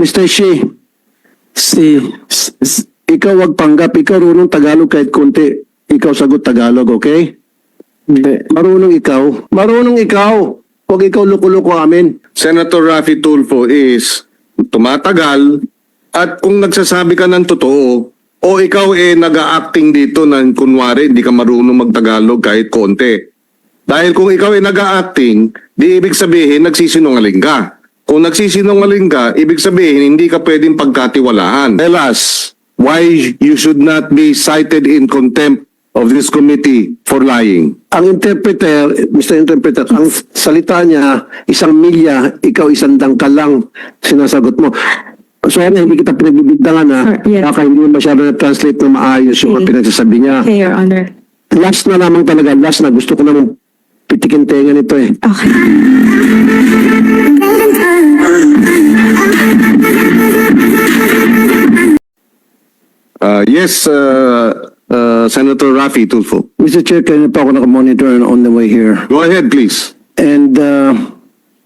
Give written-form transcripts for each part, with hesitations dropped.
Mr. Shi, Si, ikaw wag panggap. Ikaw marunong Tagalog kahit konti. Ikaw sagot Tagalog, okay? hindi. Marunong ikaw. Marunong ikaw. Huwag ikaw luko-luko amin. Senator Raffy Tulfo is tumatagal at kung nagsasabi ka ng totoo o ikaw nag-a-acting dito na kunwari hindi ka marunong magtagalog kahit konti. Dahil kung ikaw nag-a-acting, di ibig sabihin nagsisinungaling ka. Kung nagsisinungaling ka, ibig sabihin hindi ka pwedeng pagkatiwalaan. Tell us why you should not be cited in contempt of this committee for lying. Ang interpreter, Mr. Interpreter, ang salita niya, 1 milya, ikaw 1 dangkal lang, sinasagot mo. So, hindi kita pinagbibigdangan na Yes. baka hindi mo masyado na-translate na maayos yung Okay. pinagsasabi niya. Okay, Your Honor. Last na lamang talaga, last na. Gusto ko namang pitikin tenga nito eh. Okay. Yes, Senator Raffy Tulfo. Mr. Chair, kanina pa ako nakamonitor on the way here. Go ahead, please. And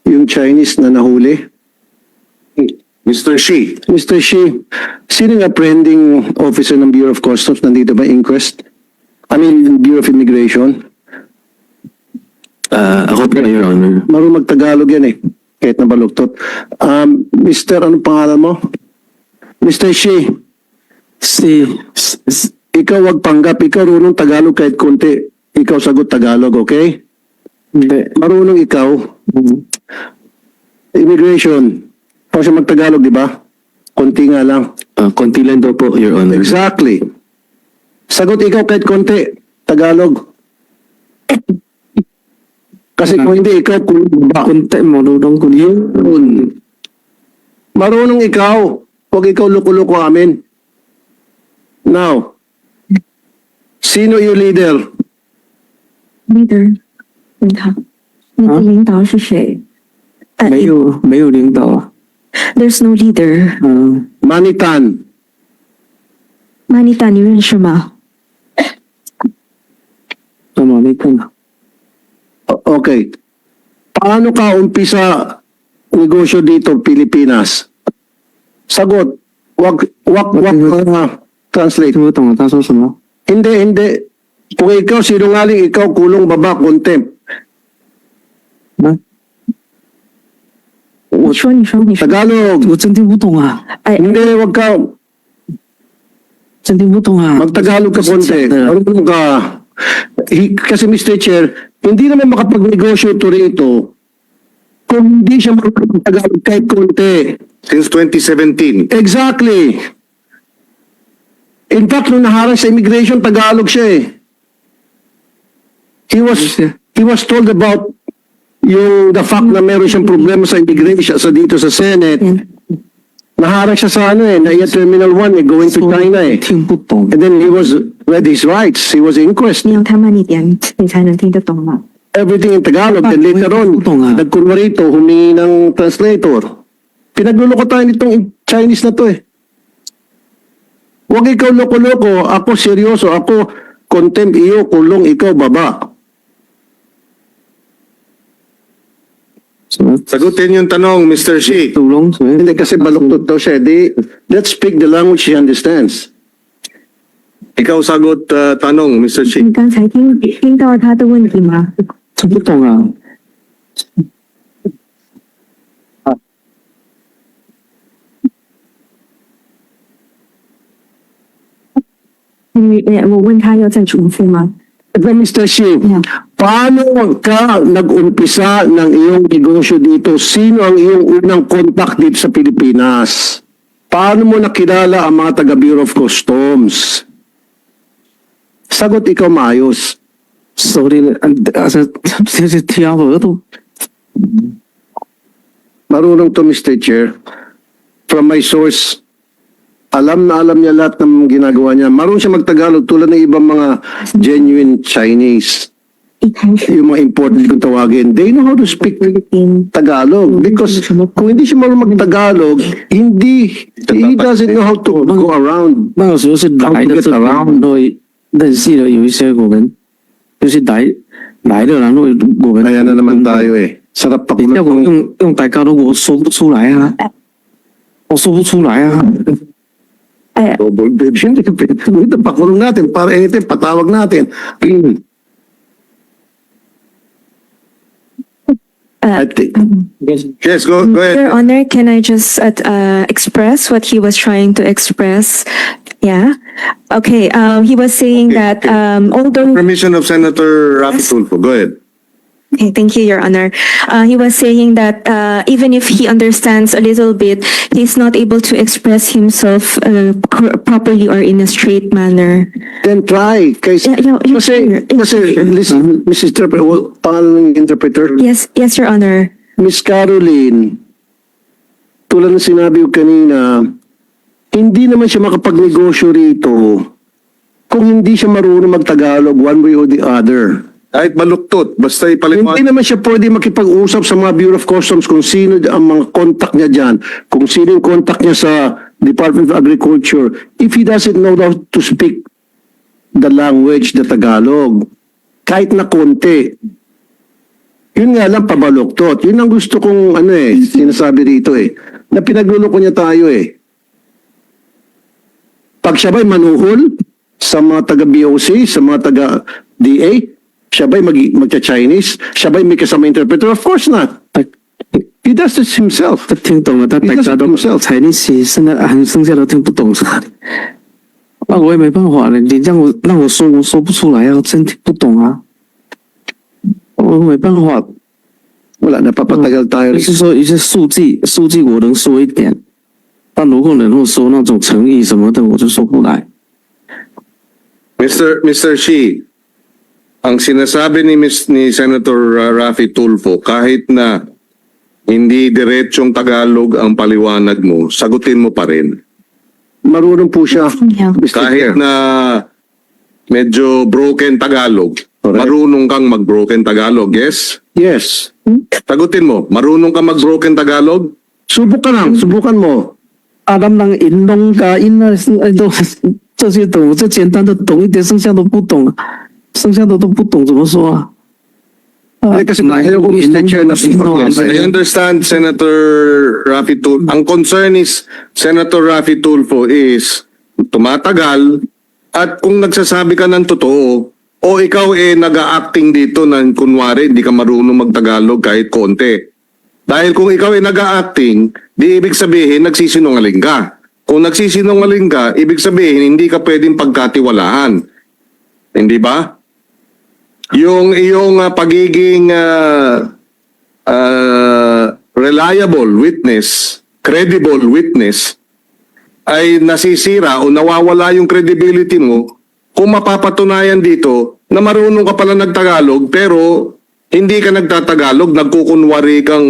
yung Chinese na nahuli, Mr. Shi. Mr. Shi, sino yung apprehending officer ng Bureau of Customs? Nandito ba inquest? I mean, Bureau of Immigration? Ako po, Your Honor. Marunong magtagalog yan eh. Kahit na baluktot. Mr. Ano pangalan mo? Mr. Shi, Si, ikaw wag panggap. Ikaw marunong Tagalog kahit konti. Ikaw sagot Tagalog, okay? hindi. Marunong ikaw. Immigration. Pag siya magtagalog, di ba? Konti nga lang. Konti lang daw po, Your Honor. Exactly. Sagot ikaw kahit konti. Tagalog. Kasi kung hindi ikaw, Konti, marunong ko yun. marunong ikaw. Huwag ikaw luko-luko amin. Now, sino yung leader? Leader，领导，你的领导是谁？没有领导啊。 There's no leader。 Manitan. Manita，你认识吗？没看到。 Okay. Paano ka umpisa negosyo dito, Pilipinas? Sagot. Wag translate. 听不懂啊，他说什么？ Hindi. Kung ikaw sinungaling, ikaw kulong baba, contempt. 你说，你说，你说。 Tagalog. 我真听不懂啊，哎， Hindi, wag ka. 真听不懂啊。 Magtagalog ka konti. 真的 Marunong ka. Kasi Mr. Chair, hindi naman makapagnegosyo ito rito kung hindi siya marunong Tagalog kahit konti. Since 2017. Exactly. In fact, nung naharang sa immigration, Tagalog siya eh. He was told about the fact na meron siyang problema sa immigration sa dito sa Senate. Naharang siya sa Naiya Terminal 1 going to China eh. 听不懂。 And then he was read his rights. He was inquest. 你要太慢一点，你才能听得懂嘛。 Everything in Tagalog. And later on, nagkunwa rito, humingi ng translator. Pinagluloko tayo nitong Chinese na to eh. Huwag ikaw loko-loko. Ako seryoso. Ako contempt iyo, kulong ikaw baba. Sagutin yung tanong, Mr. Shi. 属龙属于 Hindi kasi baluktot daw siya. Let's speak the language he understands. Ikaw sagot tanong, Mr. Shi. 你刚才听到他的问题吗？听不懂啊。我问他要再重复吗？ Mr. Shi, paano ka nag-umpisa ng iyong negosyo dito? Sino ang iyong unang contact dito sa Pilipinas? Paano mo nakilala ang mga taga Bureau of Customs? Sagot ikaw maayos. Sorry, 这听不懂。 Marunong to, Mr. Chair. From my source, alam na alam niya lahat ng ginagawa niya. Marunong siya magtagalog tulad ng ibang mga genuine Chinese. 一开始 Yung mga important kung tawagin. They know how to speak 听 Tagalog. Because kung hindi siya marunong mag-Tagalog, he doesn't know how to go around. 那个时候是来的，这边都认识的有一些我们就是来的，然后我们 Kaya na naman tayo eh. Sarap pa 要我用大家都我说不出来啊。我说不出来啊。 Double bed. Hindi, ito, pakulong natin. Para anything, patawag natin. I think, Yes, go ahead. Your Honor, can I just express what he was trying to express? Yeah. Okay. He was saying Okay, that although. Permission of Senator Rafi Tulfo. Go ahead. Okay, thank you, Your Honor. He was saying that even if he understands a little bit, he's not able to express himself properly or in a straight manner. then try. Kasi, listen, Mrs. Interpreter, pangalan ng interpreter? Yes, yes, Your Honor. Miss Caroline, tulad ng sinabi ko kanina, hindi naman siya makapagnegosyo rito kung hindi siya marunong mag-Tagalog one way or the other. Kahit baluktot, basta ipaliwanag. Hindi naman siya pwede makipag-usap sa mga Bureau of Customs kung sino ang mga contact niya dyan, kung sino yung contact niya sa Department of Agriculture, if he doesn't know how to speak the language, the Tagalog, kahit na konti. Yun nga lang, pabaluktot. Yun ang gusto kong, sinasabi rito na pinagluloko niya tayo Pag siya ba'y manuhol sa mga taga-BOC, sa mga taga-DA, siya ba'y magcha-Chinese? Siya ba'y may kasama interpreter? Of course not. He does this himself. 他听懂了，他大家都 Chinese，现在剩下都听不懂是吧？那我也没办法了，你让我说，我说不出来啊，我真听不懂啊，我没办法。 Wala, napapatagal tayo. 就是说一些数据我能说一点，但如果能够说那种诚意什么的，我就说不来。 Mr. Shi, ang sinasabi ni Senator Rafi Tulfo, kahit na hindi diretsong Tagalog ang paliwanag mo, sagutin mo pa rin. Marunong po siya. Yeah. Mr. Chair. Kahit na medyo broken Tagalog, Correct. marunong kang mag-broken Tagalog, yes? Yes. Sagutin mo, marunong kang mag-broken Tagalog? Subukan lang, subukan mo. 阿兰让银龙噶银啊，都这些懂，我这简单的懂一点，剩下都不懂，剩下的都不懂怎么说啊？ Kasi ayaw ko, Mr. Chair, na I understand, Senator Rafi Tulfo. Ang concern is, Senator Rafi Tulfo is tumatagal at kung nagsasabi ka ng totoo o ikaw nag-a-acting dito na kunwari hindi ka marunong mag-Tagalog kahit konti. Dahil kung ikaw nag-a-acting, di ibig sabihin nagsisinungaling ka. Kung nagsisinungaling ka, ibig sabihin hindi ka pwedeng pagkatiwalaan. Hindi ba? Yung iyong pagiging reliable witness, credible witness, ay nasisira o nawawala yung credibility mo kung mapapatunayan dito na marunong ka pala nagtagalog pero hindi ka nagtatagalog, nagkukunwari kang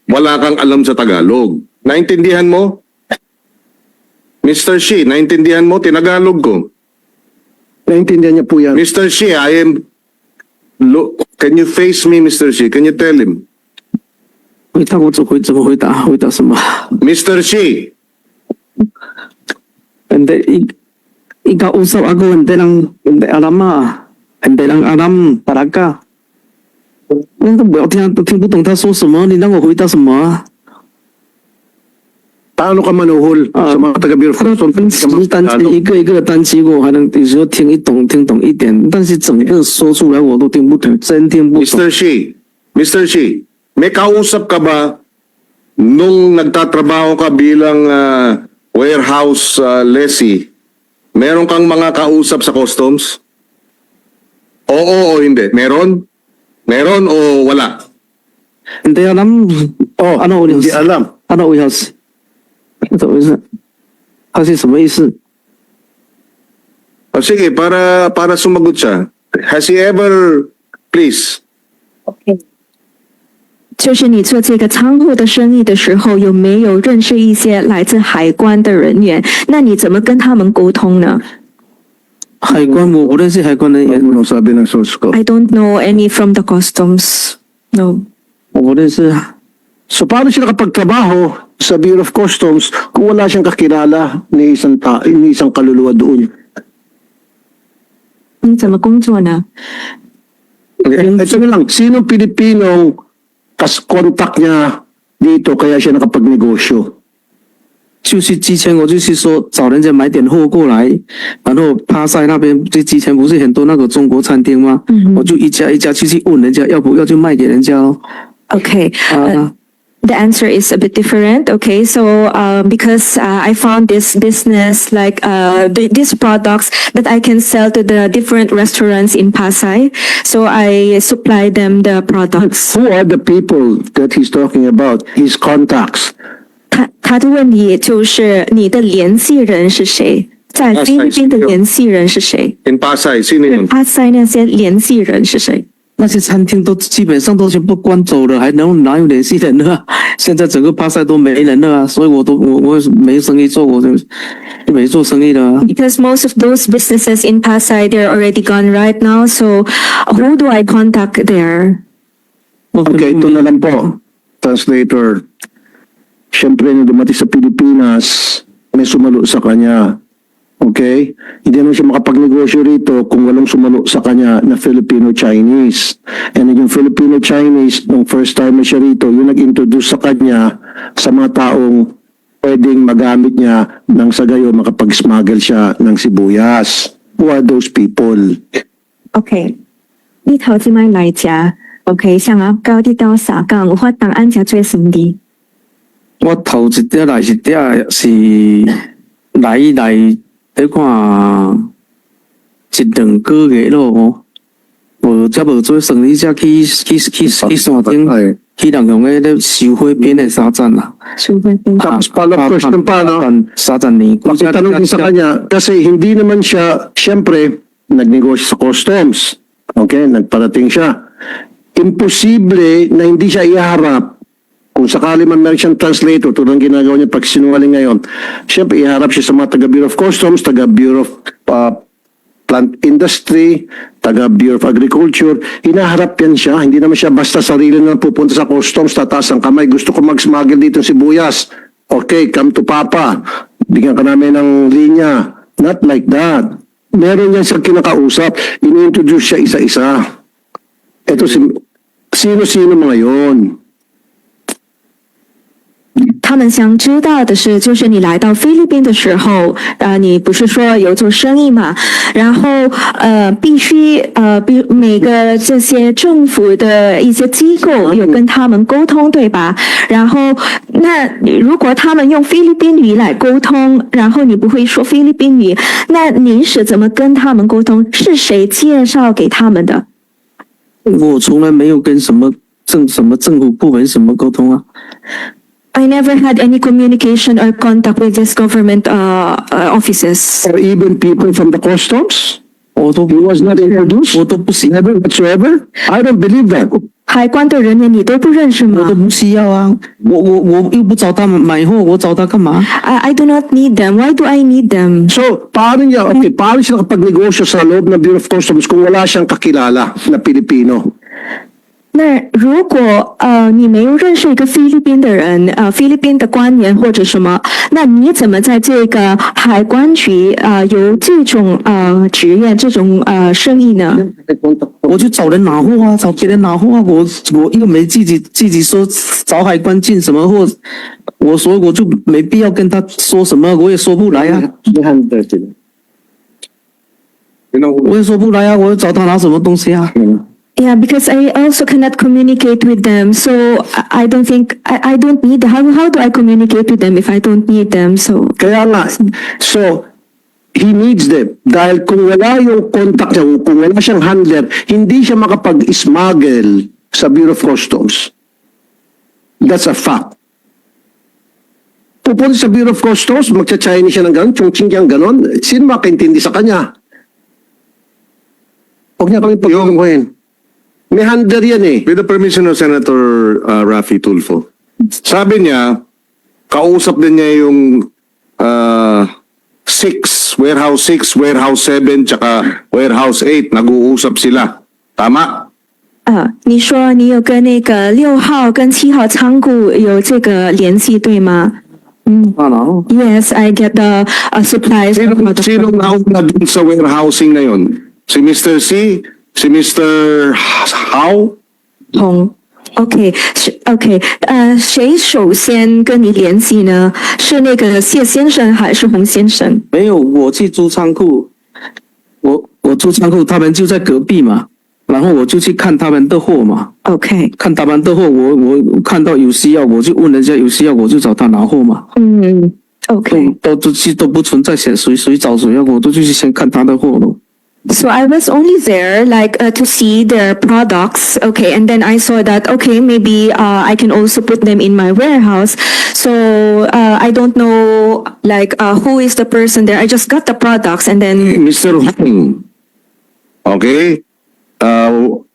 wala kang alam sa Tagalog. Naintindihan mo? Mr. Shi, naintindihan mo? Tinagalog ko. Naintindihan niya po yan. Mr. Shi, can you face me, Mr. Shi? Can you tell him? 回答我怎么回答？回答什么？ Mr. Shi, Hindi ikausap ako, hindi alam hindi lang alam talaga. 那我听不懂他说什么，你让我回答什么啊？ Paano ka manuhol sa mga taga-Bureau of 他的 Customs? 单词一个一个的单词我还能有时候听懂一点，但是整个说出来我都听不懂，真听不懂。 Mr. Shi, may kausap ka ba nung nagtatrabaho ka bilang warehouse lessee? Meron kang mga kausap sa customs? Oo o hindi? Meron? Meron o wala? hindi alam. Oh, ano hindi alam. ano我要是怎么回事？他是什么意思？ O sige, para sumagot siya. Has he ever, please, 就是你做这个仓库的生意的时候，有没有认识一些来自海关的人员？那你怎么跟他们沟通呢海关我不认识海关人员， Ano sabi ng source ko?？I don't know any from the customs. No. 我不认识。 So paano siya nakapagtrabaho sa Bureau of Customs kung wala siyang kakilala ni isang kaluluwa doon? 你怎么工作呢？ Ito na lang, sinong Pilipinong contact niya dito kaya siya nakapagnegosyo? 就是之前我就是说找人家买点货过来，然后帕赛那边之前不是很多那个中国餐厅吗？我就一家一家去问人家要不要就卖给人家咯。 Okay. 啊。 The answer is a bit different. Okay, so because I found this business like these products that I can sell to the different restaurants in Pasay, so I supply them the products. Who are the people that he's talking about? His contacts. 他的问题就是你的联系人是谁？在菲律宾的联系人是谁？ In Pasay, sino yun? Pasay 那些联系人是谁？ 那些餐厅都基本上都全部关走了，还能哪有联系人呢？现在整个巴塞都没人了啊，所以我没生意做，我就没做生意了啊。 Because most of those businesses in Pasay, they're already gone right now. So who do I contact there? Okay, ito na lang po. Translator. Siyempre, nung dumating sa Pilipinas, may sumalo sa kanya. Okay? Hindi naman siya makapagnegosyo rito kung walang sumalo sa kanya na Filipino-Chinese. And yung Filipino-Chinese, nung first time na siya rito, yung nag-introduce sa kanya sa mga taong pwedeng magamit niya nang sa gayo makapag-smuggle siya ng sibuyas. Who are those people? OK，呢頭先咪嚟只 OK，像啊高啲到沙港，我當安只最順利。我頭一隻來是來你看一兩個月咯，無做生意，才去山頂，去人用嘅收貨邊嘅沙站啦。 Tapos follow-up question pa, no?沙站呢？ Pakitanong din sa kanya, kasi hindi naman siya, siyempre, nagnegosyo sa customs. Okay, nagparating siya. Imposible na hindi siya iharap. Kung sakali man meron siyang translator, tulad ng ginagawa niya pag sinungaling ngayon, siyempre iharap siya sa mga taga-Bureau of Customs, taga-Bureau of Plant Industry, taga-Bureau of Agriculture. Hinaharap yan siya. Hindi naman siya basta sarili na pupunta sa customs, tataas ang kamay. Gusto ko mag-smuggle dito ng sibuyas. Okay, come to Papa. Bigyan ka namin ng linya. Not like that. Meron yan siya kinakausap. Ini-introduce siya isa-isa. Ito sino-sino mga yon? 他们想知道的是，就是你来到菲律宾的时候，你不是说有做生意嘛？然后必须每个这些政府的一些机构有跟他们沟通，对吧？然后那如果他们用菲律宾语来沟通，然后你不会说菲律宾语，那您是怎么跟他们沟通？是谁介绍给他们的？ 我從來沒有跟什麼政府部門什麼溝通啊。 I never had any communication or contact with this government offices. Or even people from the customs? 我都 He was not introduced? 我都不行， Never whatsoever? I don't believe that. 海关的人员你都不认识吗？我都不需要啊。我又不找他们買貨，我找他幹嘛？ I do not need them. Why do I need them? So, paano siya nakapag-negosyo sa loob ng Bureau of Customs kung wala siyang kakilala na Pilipino? 那如果你没有认识一个菲律宾的人，菲律宾的官员或者什么，那你怎么在这个海关局有这种职业这种生意呢？我就找人拿貨啊，找別人拿貨啊。我又沒自己說找海關進什麼貨，所以我就沒必要跟他說什麼，我也說不來啊。我也說不來啊，我要找他拿什麼東西啊？ Yeah, because I also cannot communicate with them, so I don't think I don't need. How do I communicate with them if I don't need them? So Kaya nga, so, he needs them. Dahil kung wala yung contact niya, kung wala siyang handler, hindi siya makapag-smuggle sa Bureau of Customs. That's a fact. Pupunta sa Bureau of Customs, magcha-Chinese siya ng gano'n, chung-ching yang gano'n, sino makaintindi sa kanya? Huwag niya kami pagkakamuhin. May handler yan eh. With the permission of Senator Raffy Tulfo. Sabi niya, kausap din niya yung 6, Warehouse 6, Warehouse 7, tsaka Warehouse 8. Nag-uusap sila. Tama? 你说你有跟那个6号跟7号仓库有这个联系，对吗？ Ano? Yes, I get the supplies. Sinong nauna dun sa warehousing na yun? Si Mr. C? Si Mr. How? 同 OK， 是 OK，谁首先跟你联系呢？是那个谢先生还是洪先生？没有，我去租仓库，我租仓库，他们就在隔壁嘛，然后我就去看他们的货嘛， OK，看他们的货，我看到有需要，我就问人家有需要，我就找他拿货嘛。OK。都不存在谁找谁要，我都去先看他的货咯。So I was only there like to see their products, okay, and then I saw that okay, maybe I can also put them in my warehouse. So I don't know like who is the person there. I just got the products and then Mr. Hong. Okay?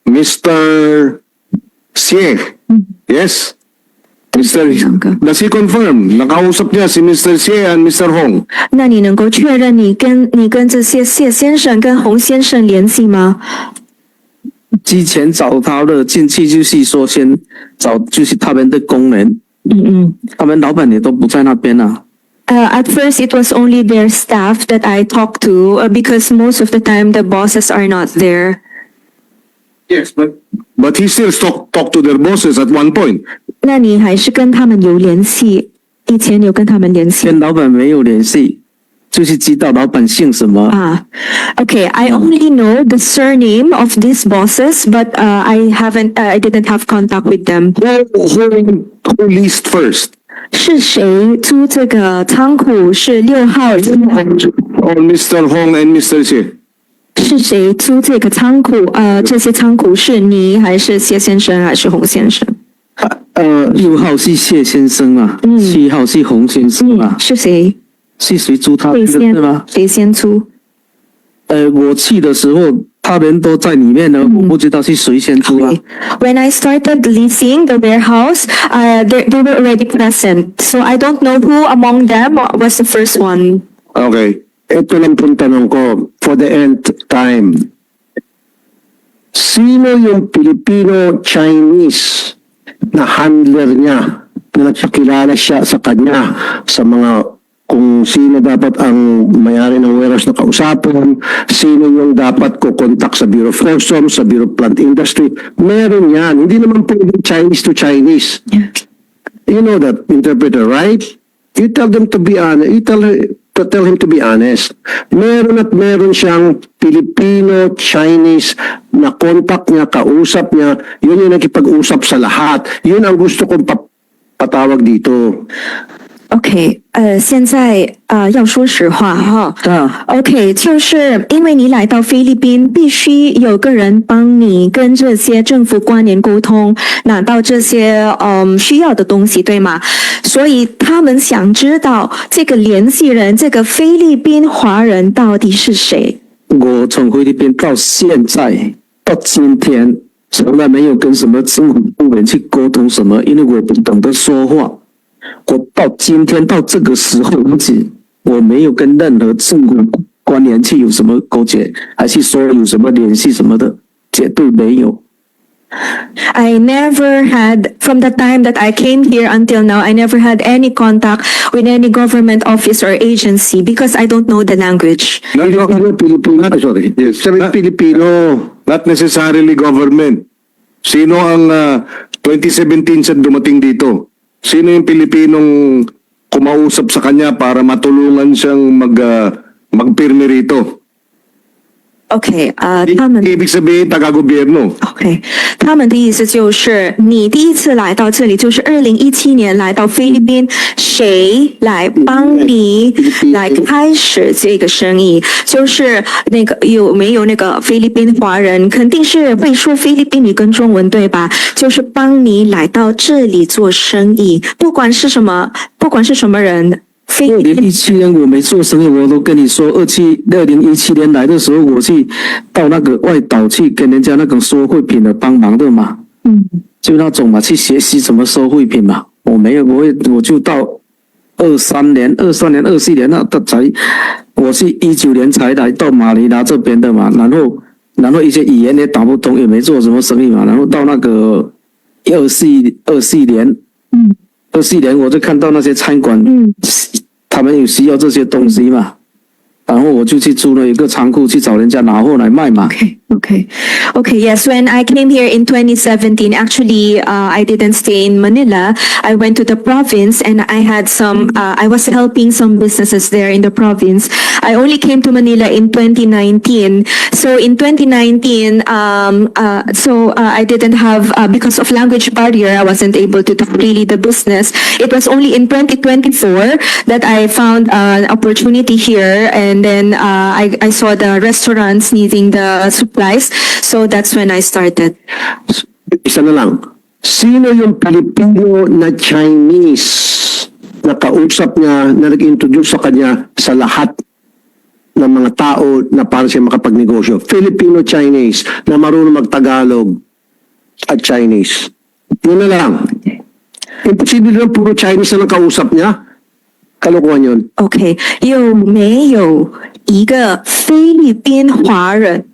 Mr. Xie. Yes? Does he confirm? Nakausap niya si Mr. Xie and Mr. Hong. 那你能够确认你跟这些谢先生跟洪先生联系吗？之前找他的进去就是说先找就是他们的工人，他们老板也都不在那边啊。At first, it was only their staff that I talked to because most of the time the bosses are not there. Yes, but he still talk to their bosses at one point. 那你还是跟他们有联系？以前有跟他们联系跟老板没有联系，就是知道老板姓什么。啊？Okay, I only know the surname of these bosses, but I didn't have contact with them. Who leased first? 是谁租这个仓库？是6号人？ Or Mr. Hong and Mr. Xie? 是谁租这个仓库？这些仓库是你还是谢先生还是洪先生6号是谢先生啊，7号是洪先生啊，是谁？是谁租他的谁先是吗？谁先租？我去的时候他们都在里面呢，我不知道是谁先租啊。When I started leasing the warehouse, they were already present. So I don't know who among them was the first one. Okay. Ito lang pong tanong ko, for the nth time. Sino yung Filipino-Chinese na handler niya na nagpakilala siya sa kanya sa mga kung sino dapat ang mayari ng warehouse na kausapin, sino yung dapat ko contact sa Bureau of Customs, sa Bureau of Plant Industry. Meron yan. Hindi naman pwedeng Chinese to Chinese. You know that, interpreter, right? You tell them to be honest. You tell him to be honest. Meron at meron siyang Filipino-Chinese na contact niya, kausap niya. Yun yung nakipag-usap sa lahat. Yun ang gusto kong patawag dito. OK，现在要说实话哈。OK，就是因为你来到菲律宾，必须有个人帮你跟这些政府官员沟通，拿到这些需要的东西，对吗？所以他们想知道这个联系人，这个菲律宾华人到底是谁？我从菲律宾到现在到今天，从来没有跟什么政府部门去沟通什么，因为我不懂得说话。我到今天到这个时候为止，我没有跟任何政府官员去有什么勾结，还是说有什么联系什么的，绝对没有。I never had, from the time that I came here until now, I never had any contact with any government office or agency because I don't know the language. Filipino, sorry. Yes. Sabi Filipino. Not necessarily government. Sino ang 2017 siya dumating dito? Sino yung Pilipinong kumausap sa kanya para matulungan siyang magpirmi rito? OK，他们 Ibig sabihin, taga-gobyerno. OK，他们的意思就是你第一次来到这里，就是2017年来到菲律宾，谁来帮你来开始这个生意？就是那个有没有那个菲律宾华人？肯定是会说菲律宾语跟中文对吧？就是帮你来到这里做生意，不管是什么人。2017年我没做生意，我都跟你说，2017年来的时候，我去到那个外岛去跟人家那种收汇品的帮忙的嘛，就那种嘛，去学习怎么收汇品嘛。我没有，我就到23年、24年那才，我是19年才来到马尼拉这边的嘛，然后一些语言也打不通，也没做什么生意嘛，然后到那个24年。24年我就看到那些餐馆，他们有需要这些东西嘛，然后我就去租了一个仓库去找人家拿货来卖嘛。 Okay. Yes, when I came here in 2017, actually, I didn't stay in Manila. I went to the province and I had I was helping some businesses there in the province. I only came to Manila in 2019. So in 2019, I didn't have, because of language barrier, I wasn't able to do really the business. It was only in 2024 that I found an opportunity here, and then I saw the restaurants needing the supplies. So that's when I started. Isa na lang. Sino yung Pilipino na Chinese na kausap niya, na nag-introduce sa kanya sa lahat ng mga tao na para siya makapagnegosyo? Filipino-Chinese na marunong mag-Tagalog at Chinese. Yun na lang. Imposible lang puro Chinese na lang kausap niya. Kalokohan yun. Okay, 有没有一个菲律宾华人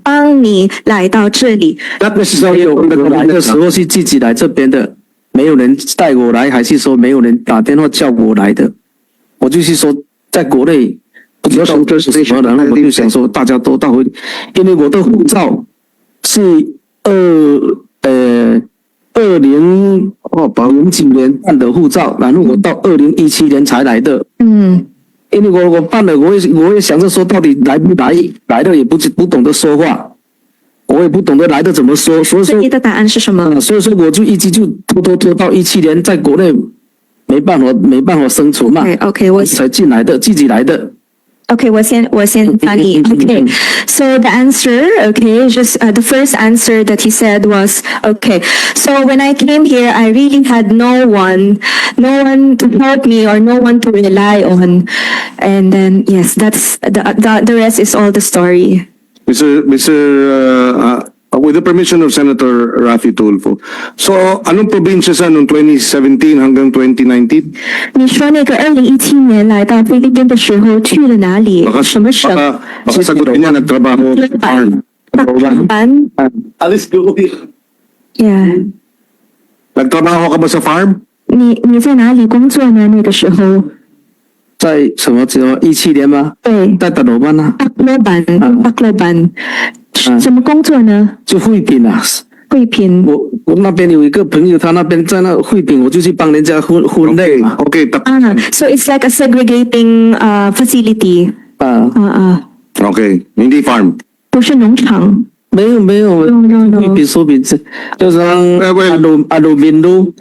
帮你来到这里？ Not necessarily 我 on 来的时候是自己来这边的，没有人带我来，还是说没有人打电话叫我来的？我就是说，在国内不知道是什么，然后我就想说大家都到回，因为我的护照是2009年办的护照，然后我到2017年才来的。因为我办了，我也想着说到底来不来，来了也不懂得说话，我也不懂得来的怎么说，所以说所以你的答案是什么？所以说我就一直就拖到17年，在国内没办法生存嘛， Okay, 我才进来的，自己来的。Okay, 我先翻译。Okay, so the answer, okay, just the first answer that he said was, okay, so when I came here, I really had no one to help me or no one to rely on. And then, yes, that's the rest is all the story. With the permission of Senator Raffy Tulfo. So, anong probinsya sa noong 2017 hanggang 2019? 你说那个2017年来到菲律宾的时候去了哪里？什么省？ Baka sagutin niya, nagtrabaho sa farm. 班 Alis ko.，Yeah， Nagtrabaho ka ba sa farm? 你在哪里工作呢？那个时候？在什么17年吗？对，在大老板啊，巴克班，什么工作呢？就惠品啊。惠品。我那边有一个朋友，他那边在那惠品，我就去帮人家分类嘛。 Okay. So it's like a segregating facility. Okay. Hindi farm. 不是农场。没有， No. 惠品说品就是阿鲁宾路，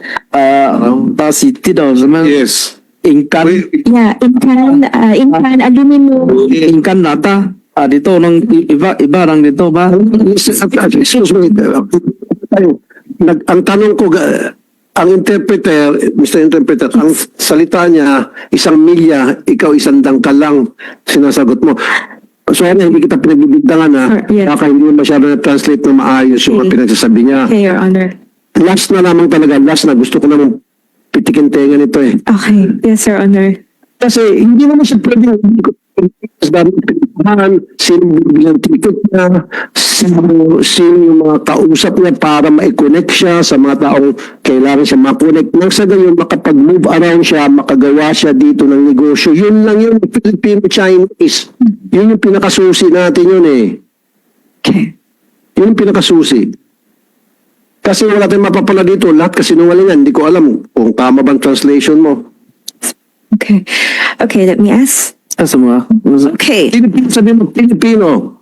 巴西地道什么 Yes. 银干， Yeah, inkan aluminum. 银干拿大啊，你都能iba lang dito ba? Excuse me. Ang tanong ko, ang interpreter, Mr. Interpreter, ang salita niya, 1 milya, ikaw 1 dangkal lang, sinasagot mo. So, hindi kita pinagbibigdangan na Yeah. baka hindi masyado na-translate na maayos yung mga pinagsasabi niya. Okay, Your Honor. Last na lamang talaga, last na gusto ko namang pitikin tenga nito eh. Okay, yes, Your Honor. Kasi hindi naman siya pwede sino biglang ticket niya, sino yung mga kausap niya para ma-connect siya sa mga taong kailangan siya ma-connect. Nang sa gayon, makapag-move around siya, makagawa siya dito ng negosyo. Yun lang yun, Filipino-Chinese. Yun yung pinakasusi natin yun eh. Okay. Yun yung pinakasusi. Kasi wala tayong mapapala dito, lahat kasinungalingan. Hindi ko alam kung tama bang translation mo. Okay, let me ask. 什么？ Okay. Pilipino, sabi mo, Pilipino.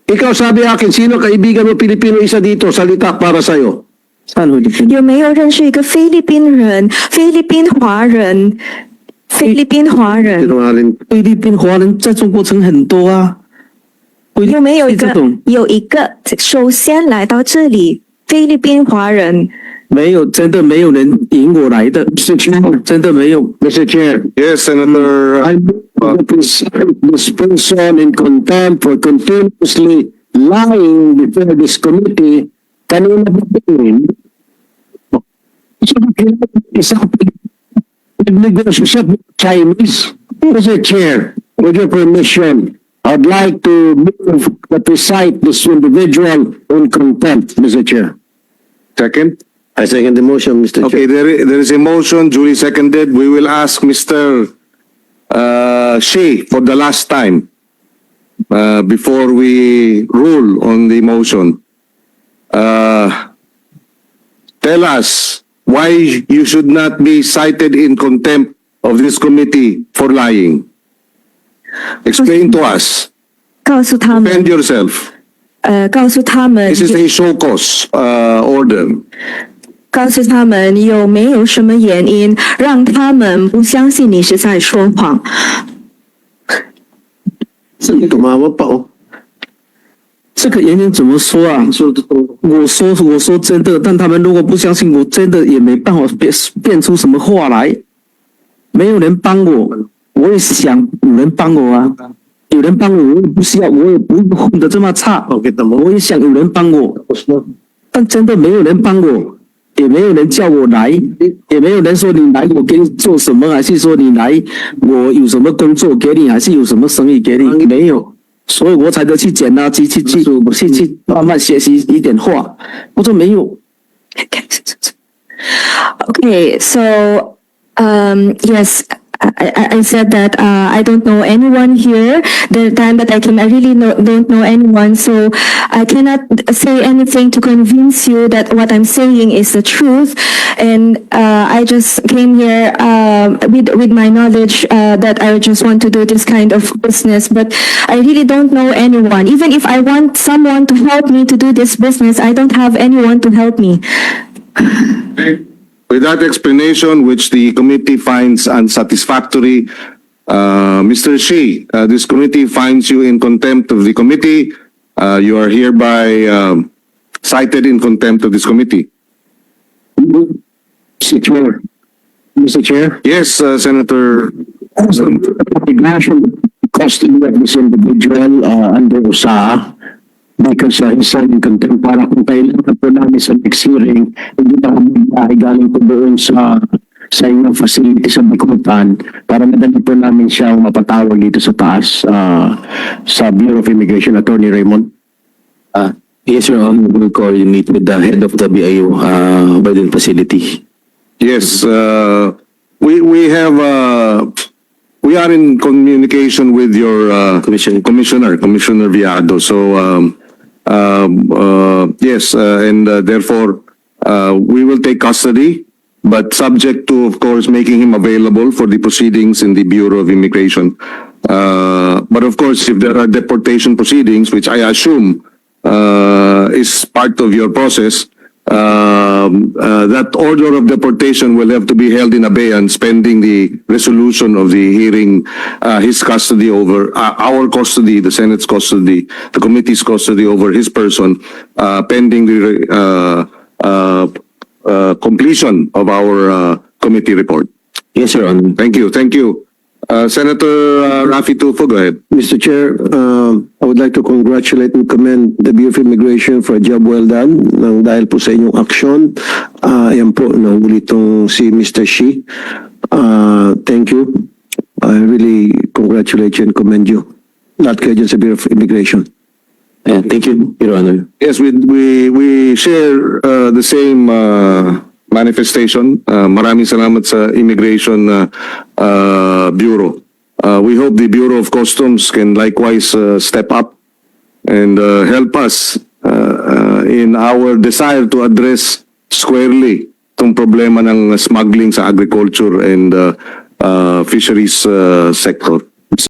Ikaw sabi akin, sino kaibigan mo Pilipino isa dito, salita para sa'yo? 上惠品。有没有认识一个菲律宾人？菲律宾华人？菲律宾华人？ Sinungaling. 菲律宾华人在中国城很多啊。有没有一个这种？有一个首先来到这里菲律宾华人？没有，真的没有人引我来的，真的没有。 Mr. Chair, Yes, Senator. I present this person in contempt for continuously lying before this committee. Kanina ba din? Isang nagnegosyo siya with Chinese. Mr. Chair, with your permission, I'd like to move that we cite this individual in contempt, Mr. Chair. Second. I second the motion, Mr. Okay, Chair. there is a motion duly seconded. We will ask Mr. She, for the last time, before we rule on the motion, tell us why you should not be cited in contempt of this committee for lying. Explain to us. 告诉他们 Defend yourself. 告诉他们 This is a show cause order. 告诉他们有没有什么原因让他们不相信你是在说谎？ Tumawa pa oh. 这个原因怎么说啊？我说真的，但他们如果不相信我，真的也没办法变出什么话来。没有人帮我，我也想有人帮我啊。有人帮我，我也不需要，我也不会混得这么差。我也想有人帮我，但真的没有人帮我，也没有人叫我来，也没有人说你来我给你做什么，还是说你来我有什么工作给你，还是有什么生意给你，没有。所以我才得去捡垃圾，去慢慢学习一点话。我说没有。 Okay, so yes, I said that I don't know anyone here. The time that I came, I really don't know anyone, so I cannot say anything to convince you that what I'm saying is the truth. And I just came here with my knowledge that I just want to do this kind of business, but I really don't know anyone. Even if I want someone to help me to do this business, I don't have anyone to help me. With that explanation, which the committee finds unsatisfactory, Mr. Shi, this committee finds you in contempt of the committee. You are hereby cited in contempt of this committee. Mr. Chair. Yes, Senator. Recognition custody of this individual under USAA because he's in contempt para kung kailan na po namin sa next hearing, hindi na kami galing po doon sa inyong facility sa Bikutan para madali po namin siyang mapatawag dito sa taas sa Bureau of Immigration. Attorney Raymond. Yes, Your Honor, we will coordinate with the head of the BIO Biden facility. Yes, we have we are in communication with your Commissioner Viado. So yes, and therefore we will take custody, but subject to, of course, making him available for the proceedings in the Bureau of Immigration. But of course, if there are deportation proceedings, which I assume is part of your process, that order of deportation will have to be held in abeyance pending the resolution of the hearing, his custody over our custody, the Senate's custody, the committee's custody over his person, pending the completion of our committee report. Yes, Your Honor. Thank you. Thank you. Senator Raffy Tulfo, go ahead. Mr. Chair, I would like to congratulate and commend the Bureau of Immigration for a job well done nang dahil po sa inyong aksyon. Ayan po, nahuli itong si Mr. Shi. Thank you. I really congratulate you and commend you. Lahat kayo dyan sa Bureau of Immigration. Thank you, Your Honor. Yes, we share the same manifestation. Maraming salamat sa Immigration Bureau. We hope the Bureau of Customs can likewise step up and help us in our desire to address squarely itong problema ng smuggling sa agriculture and fisheries sector.